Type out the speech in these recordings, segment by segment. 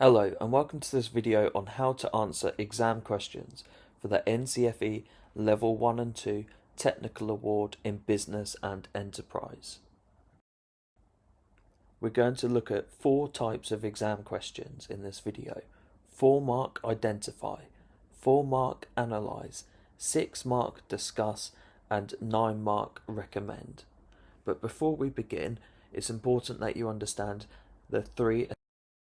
Hello and welcome to this video on how to answer exam questions for the NCFE Level 1 and 2 Technical Award in Business and Enterprise. We're going to look at 4 types of exam questions in this video. 4-mark Identify, 4-mark Analyse, 6-mark Discuss and 9-mark Recommend. But before we begin, it's important that you understand the 3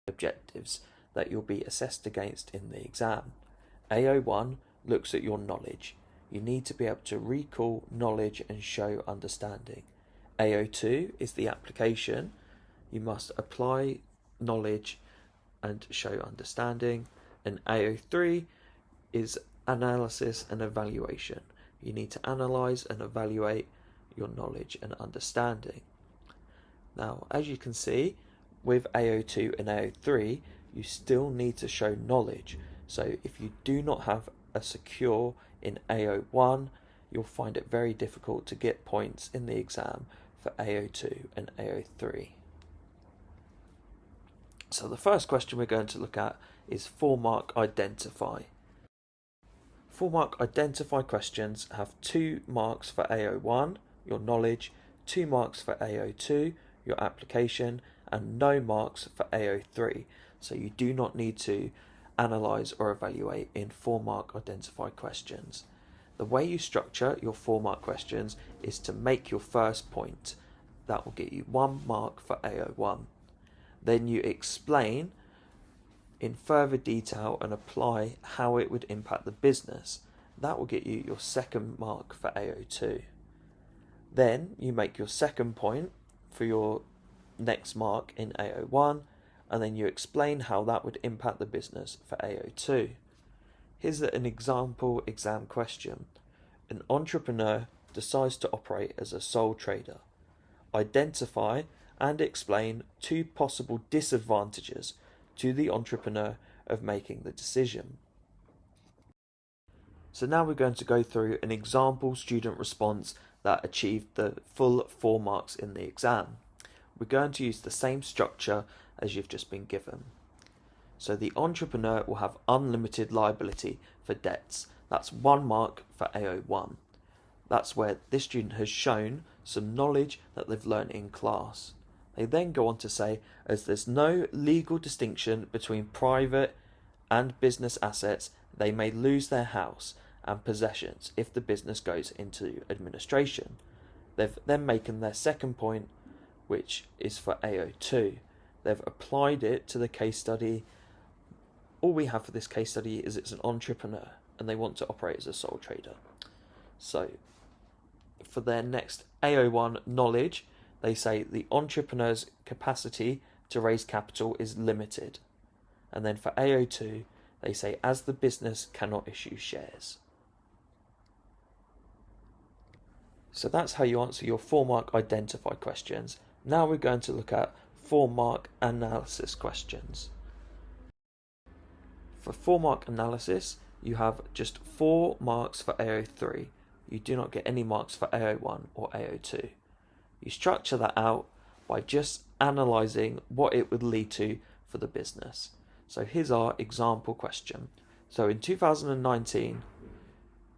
objectives that you'll be assessed against in the exam. AO1 looks at your knowledge. You need to be able to recall knowledge and show understanding. AO2 is the application. You must apply knowledge and show understanding. And AO3 is analysis and evaluation. You need to analyze and evaluate your knowledge and understanding. Now, as you can see, with AO2 and AO3, you still need to show knowledge. So if you do not have a secure in AO1, you'll find it very difficult to get points in the exam for AO2 and AO3. So the first question we're going to look at is 4-mark Identify. 4-mark Identify questions have 2 marks for AO1, your knowledge, 2 marks for AO2, your application, and no marks for AO3, so you do not need to analyse or evaluate in 4-mark Identify questions. The way you structure your 4-mark questions is to make your first point. That will get you 1 mark for AO1. Then you explain in further detail and apply how it would impact the business. That will get you your 2nd mark for AO2. Then you make your 2nd point for your next mark in AO1, and then you explain how that would impact the business for AO2. Here's an example exam question. An entrepreneur decides to operate as a sole trader. Identify and explain 2 possible disadvantages to the entrepreneur of making the decision. So now we're going to go through an example student response that achieved the full 4 marks in the exam. We're going to use the same structure as you've just been given. So the entrepreneur will have unlimited liability for debts. That's 1 mark for AO1. That's where this student has shown some knowledge that they've learned in class. They then go on to say, as there's no legal distinction between private and business assets, they may lose their house and possessions if the business goes into administration. They've then making their 2nd point, which is for AO2. They've applied it to the case study. All we have for this case study is it's an entrepreneur and they want to operate as a sole trader. So for their next AO1 knowledge, they say the entrepreneur's capacity to raise capital is limited. And then for AO2, they say as the business cannot issue shares. So that's how you answer your 4-mark Identify questions. Now we're going to look at 4-mark Analysis questions. For 4-mark Analysis, you have just 4 marks for AO3. You do not get any marks for AO1 or AO2. You structure that out by just analysing what it would lead to for the business. So here's our example question. So in 2019,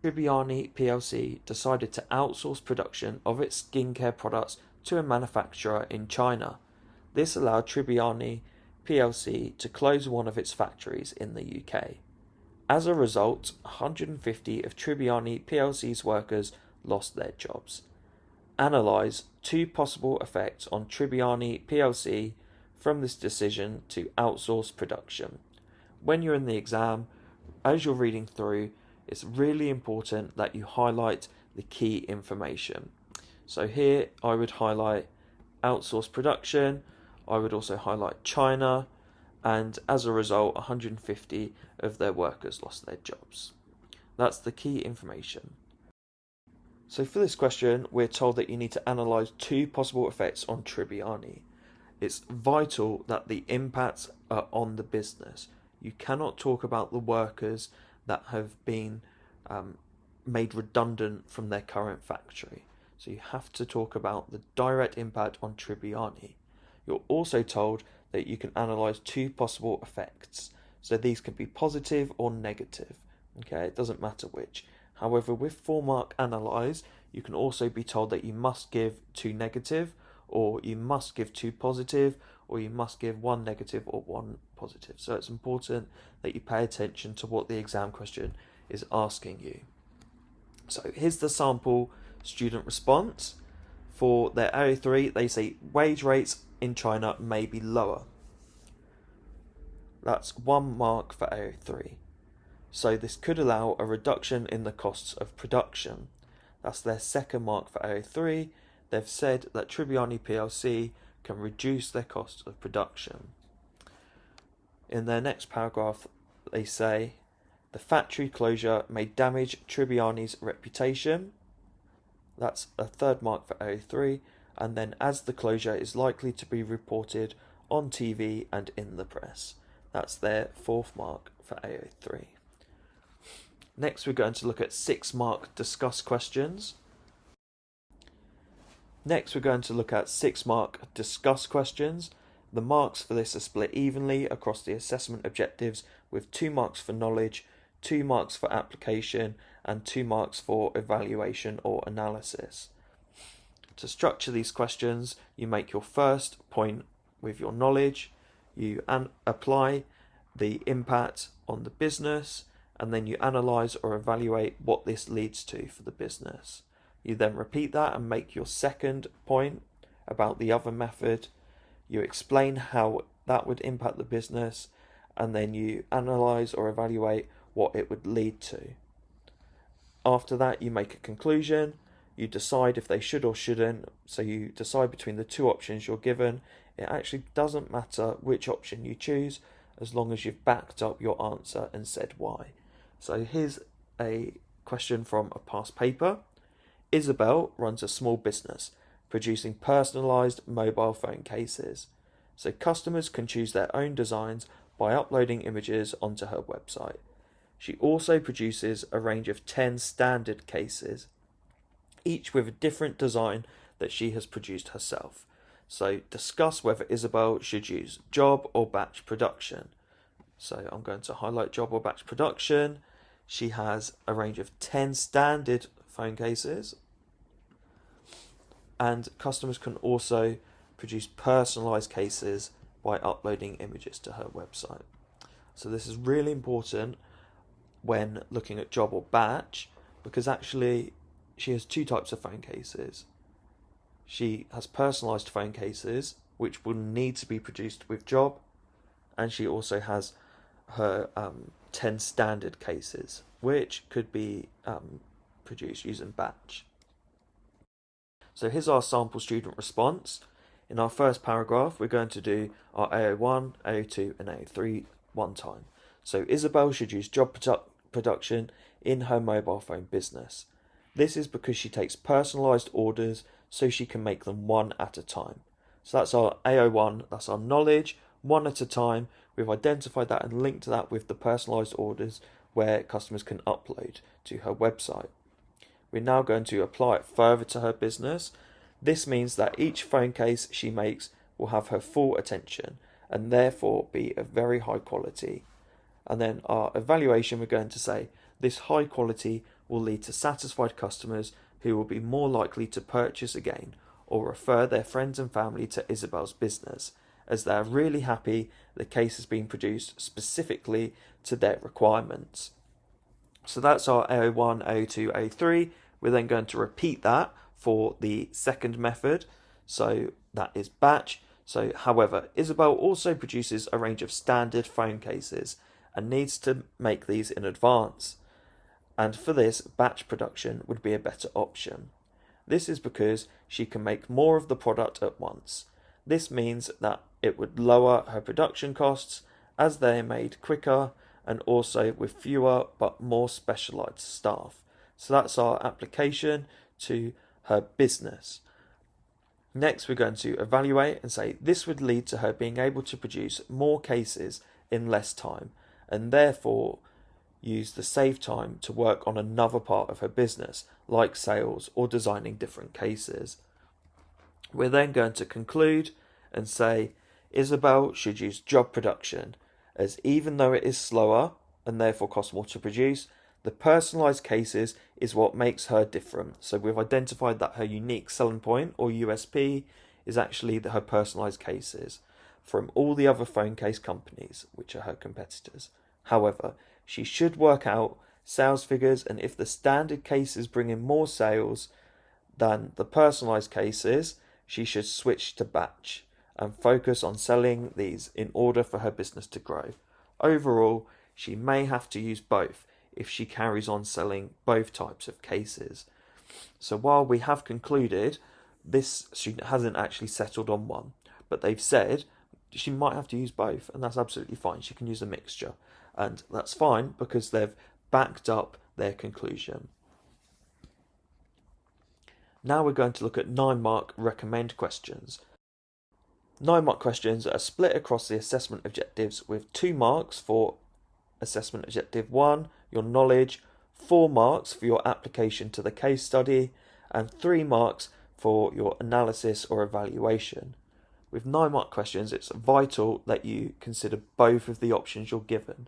Tribbiani plc decided to outsource production of its skincare products to a manufacturer in China. This allowed Tribbiani plc to close one of its factories in the UK. As a result, 150 of Tribbiani plc's workers lost their jobs. Analyse 2 possible effects on Tribbiani plc from this decision to outsource production. When you're in the exam, as you're reading through, it's really important that you highlight the key information. So here I would highlight outsource production, I would also highlight China, and as a result 150 of their workers lost their jobs. That's the key information. So for this question, we're told that you need to analyse 2 possible effects on Tribbiani. It's vital that the impacts are on the business. You cannot talk about the workers that have been made redundant from their current factory. So you have to talk about the direct impact on Tribbiani. You're also told that you can analyse two possible effects. So these can be positive or negative. Okay, it doesn't matter which. However, with 4-mark Analyse, you can also be told that you must give 2 negative, or you must give 2 positive, or you must give 1 negative or 1 positive. So it's important that you pay attention to what the exam question is asking you. So here's the sample student response. For their AO3, they say wage rates in China may be lower. That's 1 mark for AO3. So this could allow a reduction in the costs of production. That's their 2nd mark for AO3. They've said that Tribbiani PLC can reduce their cost of production. In their next paragraph, they say the factory closure may damage Tribbiani's reputation. That's a 3rd mark for AO3. And then as the closure is likely to be reported on TV and in the press. That's their 4th mark for AO3. Next, we're going to look at 6-mark discuss questions. Next, we're going to look at 6-mark discuss questions. The marks for this are split evenly across the assessment objectives, with 2 marks for knowledge, 2 marks for application, and 2 marks for evaluation or analysis. To structure these questions, you make your first point with your knowledge, you apply the impact on the business, and then you analyse or evaluate what this leads to for the business. You then repeat that and make your second point about the other method. You explain how that would impact the business, and then you analyse or evaluate what it would lead to. After that, you make a conclusion. You decide if they should or shouldn't. So you decide between the 2 options you're given. It actually doesn't matter which option you choose, as long as you've backed up your answer and said why. So here's a question from a past paper. Isabel runs a small business producing personalised mobile phone cases. So customers can choose their own designs by uploading images onto her website. She also produces a range of 10 standard cases, each with a different design that she has produced herself. So discuss whether Isabel should use job or batch production. So I'm going to highlight job or batch production. She has a range of 10 standard phone cases, and customers can also produce personalised cases by uploading images to her website. So this is really important when looking at job or batch, because actually she has 2 types of phone cases. She has personalised phone cases, which will need to be produced with job, and she also has her 10 standard cases, which could be produced using batch. So here's our sample student response. In our first paragraph, we're going to do our AO1, AO2 and AO3 one time. So Isabel should use job production in her mobile phone business. This is because she takes personalised orders so she can make them one at a time. So that's our AO1, that's our knowledge, one at a time. We've identified that and linked that with the personalised orders where customers can upload to her website. We're now going to apply it further to her business. This means that each phone case she makes will have her full attention and therefore be of very high quality. And then our evaluation, we're going to say this high quality will lead to satisfied customers who will be more likely to purchase again or refer their friends and family to Isabel's business, as they are really happy the case has been produced specifically to their requirements. So that's our AO1, AO2, AO3. We're then going to repeat that for the second method. So that is batch. So however, Isabel also produces a range of standard phone cases and needs to make these in advance. And for this, batch production would be a better option. This is because she can make more of the product at once. This means that it would lower her production costs as they are made quicker and also with fewer but more specialised staff. So that's our application to her business. Next, we're going to evaluate and say this would lead to her being able to produce more cases in less time and therefore use the saved time to work on another part of her business, like sales or designing different cases. We're then going to conclude and say Isabel should use job production, as even though it is slower and therefore costs more to produce, the personalised cases is what makes her different. So we've identified that her unique selling point, or USP, is actually her personalised cases from all the other phone case companies, which are her competitors. However, she should work out sales figures, and if the standard cases bring in more sales than the personalised cases, she should switch to batch and focus on selling these in order for her business to grow. Overall, she may have to use both if she carries on selling both types of cases. So while we have concluded this student hasn't actually settled on one, but they've said she might have to use both, and that's absolutely fine. She can use a mixture, and that's fine because they've backed up their conclusion. Now we're going to look at 9-mark recommend questions. 9-mark questions are split across the assessment objectives with 2 marks for assessment objective 1, your knowledge, 4 marks for your application to the case study, and 3 marks for your analysis or evaluation. With 9-mark questions, it's vital that you consider both of the options you're given.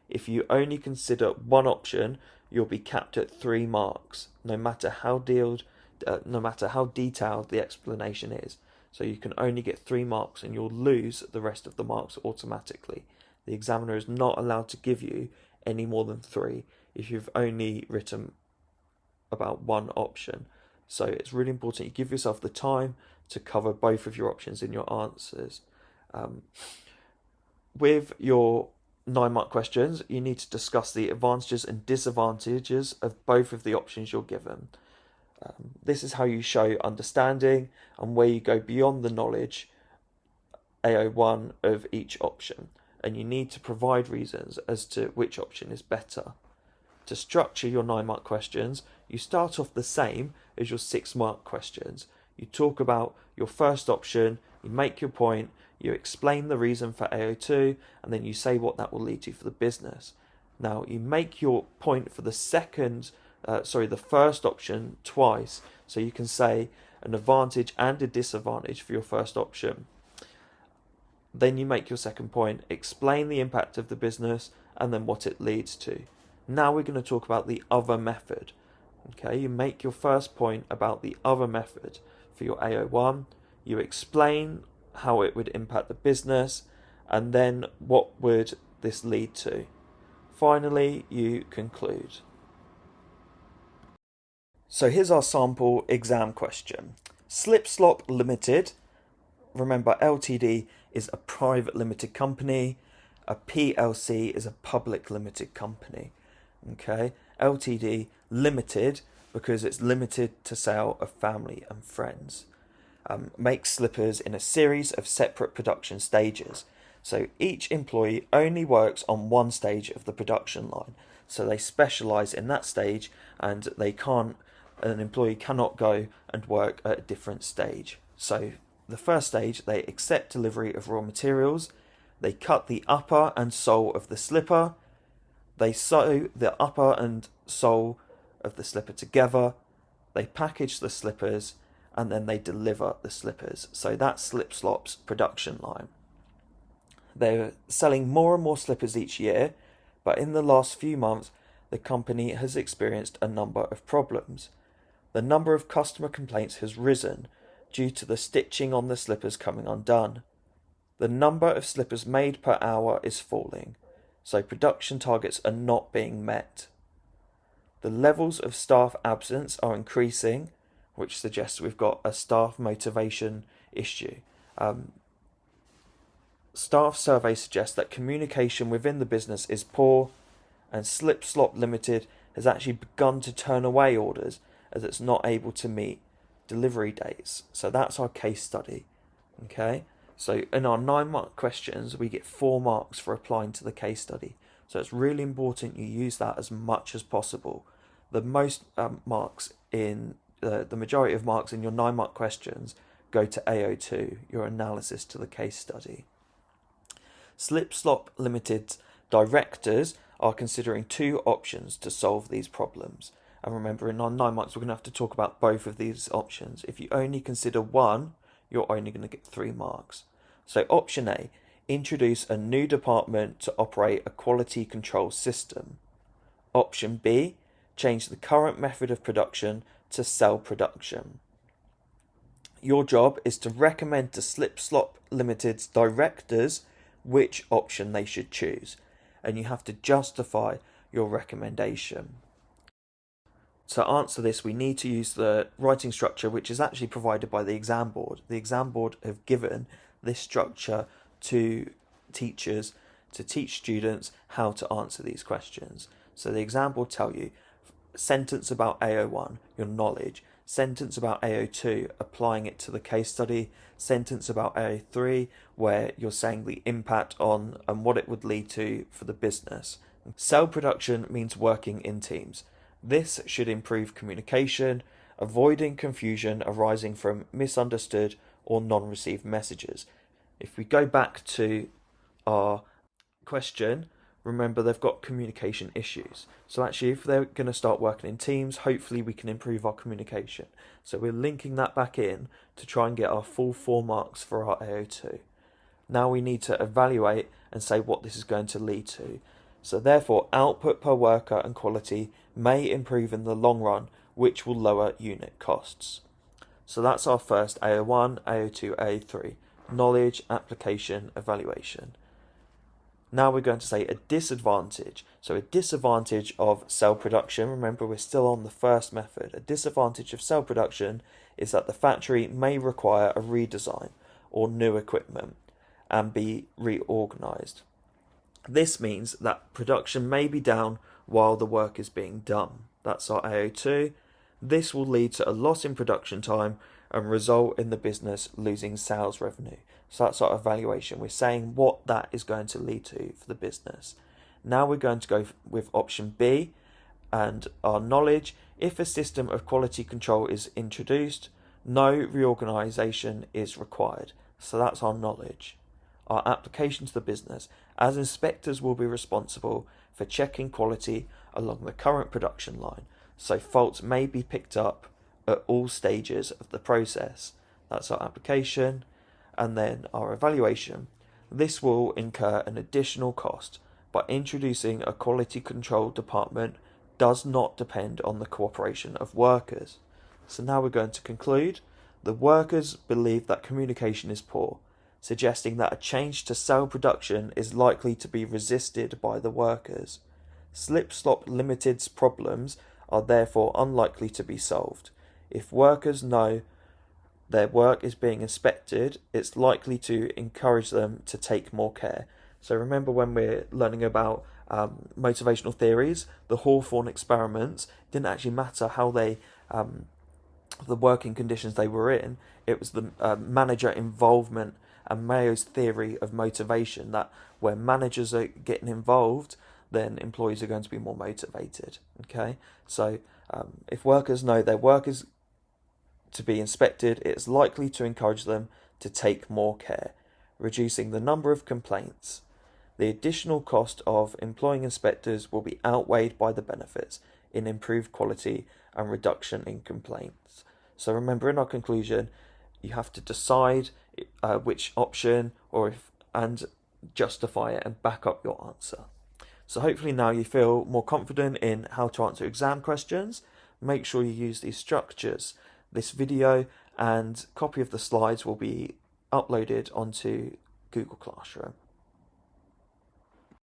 If you only consider one option, you'll be capped at 3 marks, no matter how detailed the explanation is. So you can only get 3 marks and you'll lose the rest of the marks automatically. The examiner is not allowed to give you any more than 3 if you've only written about one option. So it's really important you give yourself the time to cover both of your options in your answers. With your 9-mark questions, you need to discuss the advantages and disadvantages of both of the options you're given. This is how you show understanding and where you go beyond the knowledge AO1 of each option, and you need to provide reasons as to which option is better. To structure your 9-mark questions, you start off the same as your 6-mark questions. You talk about your first option, you make your point, you explain the reason for AO2, and then you say what that will lead to for the business. Now, you make your point for the first option twice, so you can say an advantage and a disadvantage for your first option. Then you make your second point, explain the impact of the business, and then what it leads to. Now we're going to talk about the other method. Okay, you make your first point about the other method for your AO1, you explain how it would impact the business, and then what would this lead to. Finally, you conclude. So here's our sample exam question. Slip Slop Limited, remember LTD is a private limited company, a PLC is a public limited company. Okay, LTD limited because it's limited to sale of family and friends. Makes slippers in a series of separate production stages. So each employee only works on one stage of the production line. So they specialise in that stage, and an employee cannot go and work at a different stage. So the first stage, they accept delivery of raw materials, they cut the upper and sole of the slipper, they sew the upper and sole of the slipper together, they package the slippers, and then they deliver the slippers. So that's Slip Slop's production line. They're selling more and more slippers each year, but in the last few months, the company has experienced a number of problems. The number of customer complaints has risen due to the stitching on the slippers coming undone. The number of slippers made per hour is falling, so production targets are not being met. The levels of staff absence are increasing, which suggests we've got a staff motivation issue. Staff surveys suggest that communication within the business is poor, and Slip Slop Limited has actually begun to turn away orders as it's not able to meet delivery dates. So that's our case study. Okay, so in our 9-mark questions, we get 4 marks for applying to the case study. So it's really important you use that as much as possible. The most marks in the majority of marks in your 9-mark questions go to AO2, your analysis to the case study. Slip Slop Limited's directors are considering 2 options to solve these problems. And remember, in our 9 marks, we're going to have to talk about both of these options. If you only consider one, you're only going to get 3 marks. So option A, introduce a new department to operate a quality control system. Option B, change the current method of production to cell production. Your job is to recommend to Slip Slop Limited's directors which option they should choose, and you have to justify your recommendation. To answer this, we need to use the writing structure which is actually provided by the exam board. The exam board have given this structure to teachers to teach students how to answer these questions. So the exam board tell you sentence about AO1, your knowledge, sentence about AO2, applying it to the case study, sentence about AO3, where you're saying the impact on and what it would lead to for the business. Cell production means working in teams. This should improve communication, avoiding confusion arising from misunderstood or non-received messages. If we go back to our question, remember they've got communication issues. So actually, if they're going to start working in teams, hopefully we can improve our communication. So we're linking that back in to try and get our full 4 marks for our AO2. Now we need to evaluate and say what this is going to lead to. So therefore, output per worker and quality may improve in the long run, which will lower unit costs. So that's our first AO1, AO2, AO3, knowledge, application, evaluation. Now we're going to say a disadvantage. So a disadvantage of cell production, remember we're still on the first method. A disadvantage of cell production is that the factory may require a redesign or new equipment and be reorganized. This means that production may be down while the work is being done. That's our AO2. This will lead to a loss in production time and result in the business losing sales revenue. So that's our evaluation. We're saying what that is going to lead to for the business. Now we're going to go with option B and our knowledge. If a system of quality control is introduced, no reorganization is required. So that's our knowledge. Our application to the business, as inspectors will be responsible for checking quality along the current production line, so faults may be picked up at all stages of the process. That's our application. And then our evaluation. This will incur an additional cost, but introducing a quality control department does not depend on the cooperation of workers. So now we're going to conclude. The workers believe that communication is poor, suggesting that a change to cell production is likely to be resisted by the workers. Slip Slop Limited's problems are therefore unlikely to be solved. If workers know their work is being inspected, it's likely to encourage them to take more care. So remember when we're learning about motivational theories, the Hawthorne experiments didn't actually matter how they, the working conditions they were in. It was the manager involvement and Mayo's theory of motivation, that when managers are getting involved, then employees are going to be more motivated. Okay, so if workers know their work is to be inspected, it's likely to encourage them to take more care, reducing the number of complaints. The additional cost of employing inspectors will be outweighed by the benefits in improved quality and reduction in complaints. So remember, in our conclusion, you have to decide which option and justify it and back up your answer. So hopefully now you feel more confident in how to answer exam questions. Make sure you use these structures. This video and copy of the slides will be uploaded onto Google Classroom.